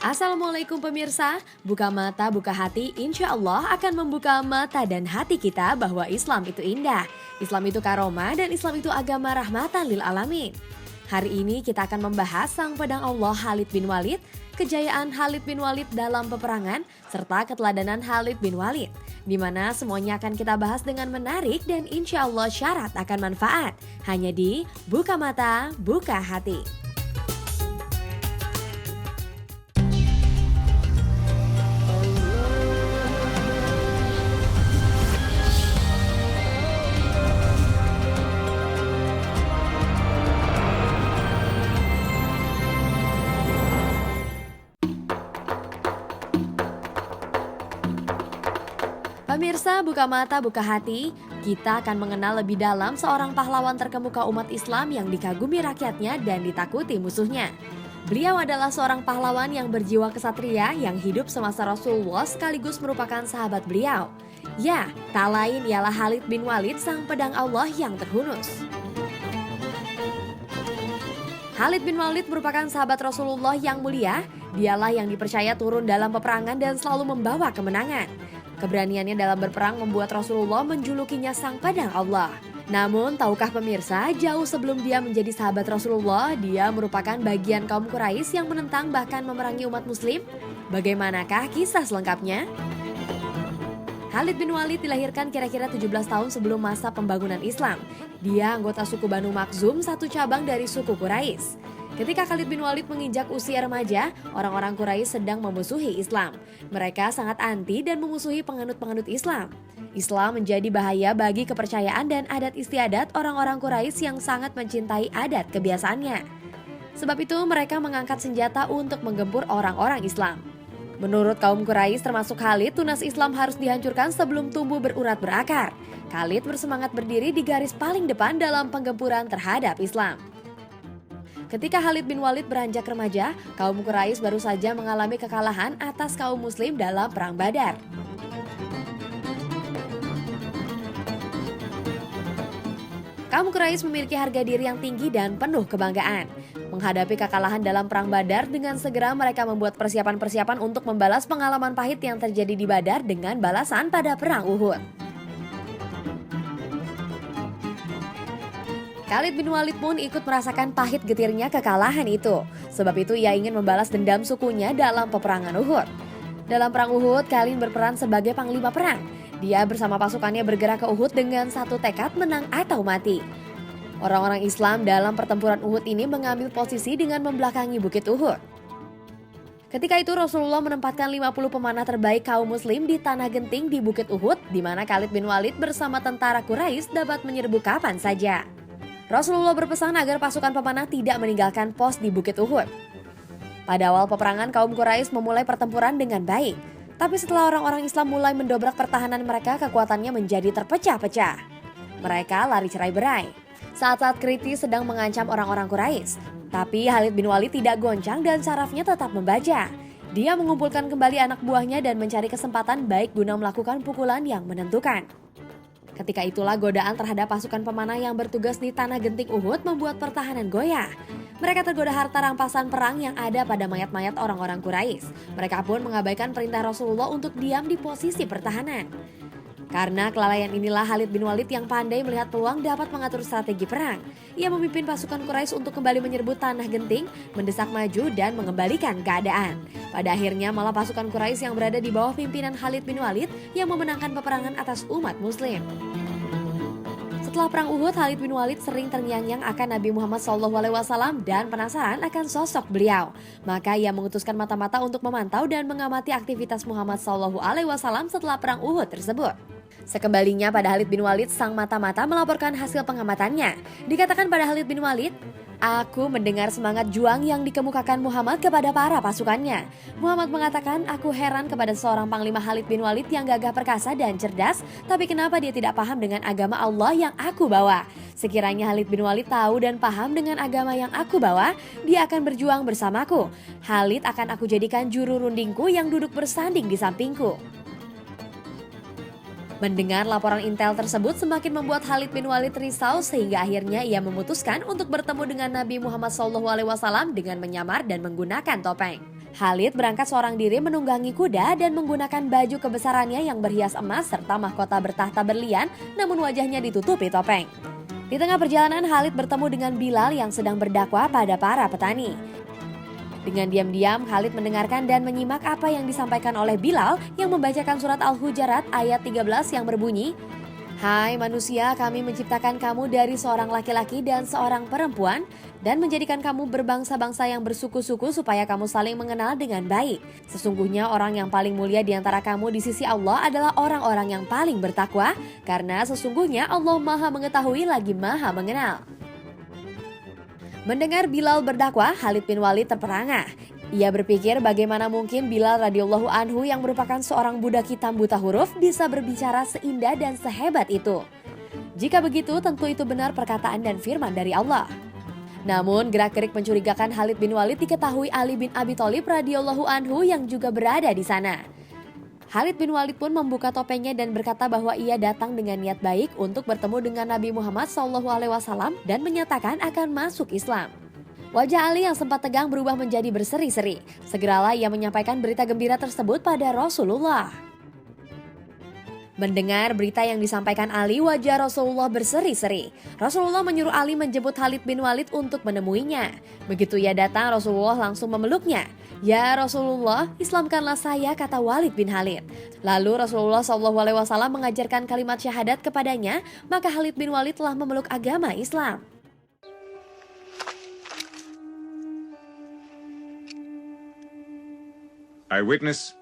Assalamualaikum pemirsa, buka mata, buka hati, insya Allah akan membuka mata dan hati kita bahwa Islam itu indah. Islam itu karomah dan Islam itu agama rahmatan lil alamin. Hari ini kita akan membahas sang pedang Allah Khalid bin Walid, kejayaan Khalid bin Walid dalam peperangan, serta keteladanan Khalid bin Walid. Di mana semuanya akan kita bahas dengan menarik dan insya Allah syarat akan manfaat. Hanya di Buka Mata, Buka Hati. Pemirsa, buka mata, buka hati, kita akan mengenal lebih dalam seorang pahlawan terkemuka umat Islam yang dikagumi rakyatnya dan ditakuti musuhnya. Beliau adalah seorang pahlawan yang berjiwa kesatria yang hidup semasa Rasulullah sekaligus merupakan sahabat beliau. Ya, tak lain ialah Khalid bin Walid, sang pedang Allah yang terhunus. Khalid bin Walid merupakan sahabat Rasulullah yang mulia. Dialah yang dipercaya turun dalam peperangan dan selalu membawa kemenangan. Keberaniannya dalam berperang membuat Rasulullah menjulukinya sang pedang Allah. Namun, tahukah pemirsa, jauh sebelum dia menjadi sahabat Rasulullah, dia merupakan bagian kaum Quraisy yang menentang bahkan memerangi umat muslim? Bagaimanakah kisah selengkapnya? Khalid bin Walid dilahirkan kira-kira 17 tahun sebelum masa pembangunan Islam. Dia anggota suku Banu Makhzum, satu cabang dari suku Quraisy. Ketika Khalid bin Walid menginjak usia remaja, orang-orang Quraisy sedang memusuhi Islam. Mereka sangat anti dan memusuhi penganut-penganut Islam. Islam menjadi bahaya bagi kepercayaan dan adat istiadat orang-orang Quraisy yang sangat mencintai adat kebiasaannya. Sebab itu mereka mengangkat senjata untuk menggempur orang-orang Islam. Menurut kaum Quraisy termasuk Khalid, tunas Islam harus dihancurkan sebelum tumbuh berurat berakar. Khalid bersemangat berdiri di garis paling depan dalam penggempuran terhadap Islam. Ketika Khalid bin Walid beranjak remaja, kaum Quraisy baru saja mengalami kekalahan atas kaum muslim dalam Perang Badar. Kaum Quraisy memiliki harga diri yang tinggi dan penuh kebanggaan. Menghadapi kekalahan dalam Perang Badar, dengan segera mereka membuat persiapan-persiapan untuk membalas pengalaman pahit yang terjadi di Badar dengan balasan pada Perang Uhud. Khalid bin Walid pun ikut merasakan pahit getirnya kekalahan itu. Sebab itu ia ingin membalas dendam sukunya dalam peperangan Uhud. Dalam Perang Uhud, Khalid berperan sebagai panglima perang. Dia bersama pasukannya bergerak ke Uhud dengan satu tekad menang atau mati. Orang-orang Islam dalam pertempuran Uhud ini mengambil posisi dengan membelakangi Bukit Uhud. Ketika itu Rasulullah menempatkan 50 pemanah terbaik kaum muslim di tanah genting di Bukit Uhud, di mana Khalid bin Walid bersama tentara Quraisy dapat menyerbu kapan saja. Rasulullah berpesan agar pasukan pemanah tidak meninggalkan pos di Bukit Uhud. Pada awal peperangan, kaum Quraisy memulai pertempuran dengan baik. Tapi setelah orang-orang Islam mulai mendobrak pertahanan mereka, kekuatannya menjadi terpecah-pecah. Mereka lari cerai-berai. Saat-saat kritis sedang mengancam orang-orang Quraisy. Tapi Khalid bin Walid tidak goncang dan sarafnya tetap membaja. Dia mengumpulkan kembali anak buahnya dan mencari kesempatan baik guna melakukan pukulan yang menentukan. Ketika itulah godaan terhadap pasukan pemanah yang bertugas di tanah genting Uhud membuat pertahanan goyah. Mereka tergoda harta rampasan perang yang ada pada mayat-mayat orang-orang Quraisy. Mereka pun mengabaikan perintah Rasulullah untuk diam di posisi pertahanan. Karena kelalaian inilah Khalid bin Walid yang pandai melihat peluang dapat mengatur strategi perang. Ia memimpin pasukan Quraisy untuk kembali menyerbu tanah genting, mendesak maju dan mengembalikan keadaan. Pada akhirnya malah pasukan Quraisy yang berada di bawah pimpinan Khalid bin Walid yang memenangkan peperangan atas umat muslim. Setelah Perang Uhud, Khalid bin Walid sering terngiang-ngiang akan Nabi Muhammad SAW dan penasaran akan sosok beliau. Maka ia mengutuskan mata-mata untuk memantau dan mengamati aktivitas Muhammad SAW setelah Perang Uhud tersebut. Sekembalinya pada Khalid bin Walid, sang mata-mata melaporkan hasil pengamatannya. Dikatakan pada Khalid bin Walid, "Aku mendengar semangat juang yang dikemukakan Muhammad kepada para pasukannya." Muhammad mengatakan, "Aku heran kepada seorang panglima Khalid bin Walid yang gagah perkasa dan cerdas, tapi kenapa dia tidak paham dengan agama Allah yang aku bawa? Sekiranya Khalid bin Walid tahu dan paham dengan agama yang aku bawa, dia akan berjuang bersamaku. Khalid akan aku jadikan juru rundingku yang duduk bersanding di sampingku." Mendengar laporan intel tersebut semakin membuat Khalid bin Walid risau sehingga akhirnya ia memutuskan untuk bertemu dengan Nabi Muhammad SAW dengan menyamar dan menggunakan topeng. Khalid berangkat seorang diri menunggangi kuda dan menggunakan baju kebesarannya yang berhias emas serta mahkota bertahta berlian, namun wajahnya ditutupi topeng. Di tengah perjalanan, Khalid bertemu dengan Bilal yang sedang berdakwah pada para petani. Dengan diam-diam, Khalid mendengarkan dan menyimak apa yang disampaikan oleh Bilal yang membacakan surat Al-Hujurat ayat 13 yang berbunyi, "Hai manusia, kami menciptakan kamu dari seorang laki-laki dan seorang perempuan dan menjadikan kamu berbangsa-bangsa yang bersuku-suku supaya kamu saling mengenal dengan baik. Sesungguhnya orang yang paling mulia di antara kamu di sisi Allah adalah orang-orang yang paling bertakwa, karena sesungguhnya Allah Maha Mengetahui lagi Maha Mengenal." Mendengar Bilal berdakwah, Khalid bin Walid terperangah. Ia berpikir bagaimana mungkin Bilal radhiyallahu anhu yang merupakan seorang budak hitam buta huruf bisa berbicara seindah dan sehebat itu. Jika begitu, tentu itu benar perkataan dan firman dari Allah. Namun, gerak-gerik mencurigakan Khalid bin Walid diketahui Ali bin Abi Thalib radhiyallahu anhu yang juga berada di sana. Khalid bin Walid pun membuka topengnya dan berkata bahwa ia datang dengan niat baik untuk bertemu dengan Nabi Muhammad SAW dan menyatakan akan masuk Islam. Wajah Ali yang sempat tegang berubah menjadi berseri-seri. Segeralah ia menyampaikan berita gembira tersebut pada Rasulullah. Mendengar berita yang disampaikan Ali, wajah Rasulullah berseri-seri. Rasulullah menyuruh Ali menjemput Khalid bin Walid untuk menemuinya. Begitu ia datang, Rasulullah langsung memeluknya. "Ya Rasulullah, Islamkanlah saya," kata Walid bin Khalid. Lalu Rasulullah SAW mengajarkan kalimat syahadat kepadanya, maka Khalid bin Walid telah memeluk agama Islam. I witness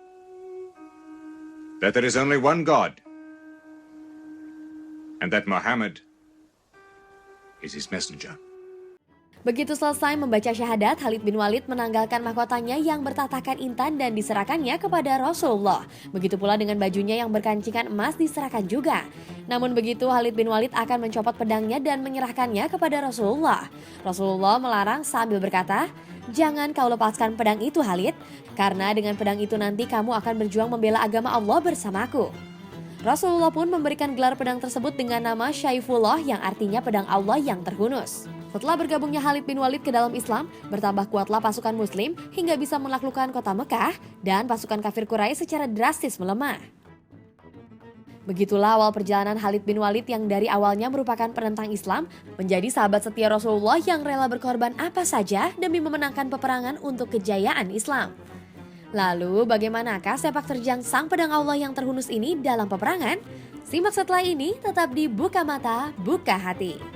that there is only one God, and that Muhammad is his messenger. Begitu selesai membaca syahadat, Khalid bin Walid menanggalkan mahkotanya yang bertatakan intan dan diserahkannya kepada Rasulullah. Begitu pula dengan bajunya yang berkancingan emas diserahkan juga. Namun begitu, Khalid bin Walid akan mencopot pedangnya dan menyerahkannya kepada Rasulullah. Rasulullah melarang sambil berkata, "Jangan kau lepaskan pedang itu, Khalid, karena dengan pedang itu nanti kamu akan berjuang membela agama Allah bersamaku." Rasulullah pun memberikan gelar pedang tersebut dengan nama Syaifullah yang artinya pedang Allah yang terhunus. Setelah bergabungnya Khalid bin Walid ke dalam Islam, bertambah kuatlah pasukan muslim hingga bisa menaklukkan kota Mekah dan pasukan kafir Quraisy secara drastis melemah. Begitulah awal perjalanan Khalid bin Walid yang dari awalnya merupakan penentang Islam menjadi sahabat setia Rasulullah yang rela berkorban apa saja demi memenangkan peperangan untuk kejayaan Islam. Lalu bagaimanakah sepak terjang sang pedang Allah yang terhunus ini dalam peperangan? Simak setelah ini, tetap di Buka Mata, Buka Hati.